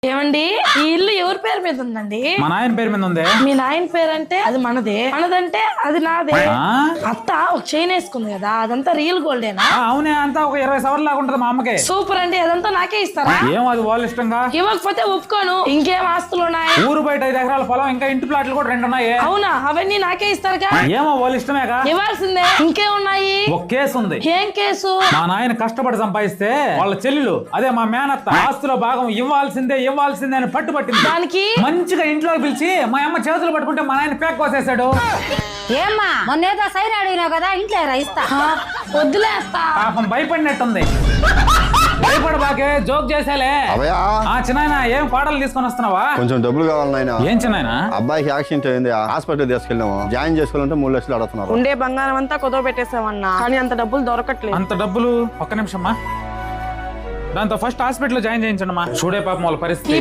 ఏమండి ఈ ఇల్లు ఎవరి పేరు మీద ఉందండి? మా నాయన పేరు మీద ఉంది. మీ నాయన పేరు అంటే అది మనదే, మనదంటే అది నాదే. అత్త ఒక చైన్ వేసుకుంది కదా, అదంతా రియల్ గోల్డేనా? అవునే, అంతా ఒక 20 సవర్ల లాగా ఉంటది మా అమ్మకి. సూపర్ అండి, అదంతా నాకే ఇస్తారా? ఏం అది వాళ్ళ ఇష్టంగా. ఇవ్వకపోతే ఒప్పుకోను. ఇంకేం ఆస్తులు ఉన్నాయి? ఊరు బయట 5 ఎకరాల పొలం, ఇంకా ఇంటి ప్లాట్లు కూడా 2 ఉన్నాయి. అవునా? అవన్నీ నాకే ఇస్తారుగా. ఏమో వాళ్ళ ఇష్టమేగా. ఇవ్వాల్సిందే. ఇంకేమున్నాయి? ఒక కేసు ఉంది. ఏం కేసు? మా నాయన కష్టపడి సంపాదిస్తే వాళ్ళ చెల్లెలు, అదే మా మేనత్త, ఆస్తుల భాగం ఇవ్వాల్సిందే అని పట్టుబట్టింది. దానికి మంచిగా ఇంట్లో పిలిచి మా అమ్మ చేతులు పట్టుకుంటే మా నాయన పేక్ కోసేసాడు. ఏమ్మా మొన్నేదో సైన్ అడిగినావు కదా, ఇంట్లో ఇస్తా. వద్దులే అత్త. పాపం భయపడినట్టుంది. భయపడబాకే, జోక్ చేసేలే. చిన్నాయన ఏం పాటలు తీసుకొని వస్తున్నావా? కొంచెం డబ్బులు కావాలి నాయన. ఏం చిన్నాయన? అబ్బాయికి యాక్సిడెంట్ అయింది, హాస్పిటల్ తీసుకెళ్ళాము. జాయిన్ చేసుకోవాలంటే 3 లక్షలు అడుగుతున్నారు. ఉండే బంగారం అంతా కుదవ పెట్టేసామన్నా, కానీ అంత డబ్బులు దొరకట్లేదు. అంత డబ్బులు? ఒక్క నిమిషమ్మా. దాంతో ఫస్ట్ హాస్పిటల్ జాయిన్ చేయించండి. చూడే పాపం వాళ్ళ పరిస్థితి.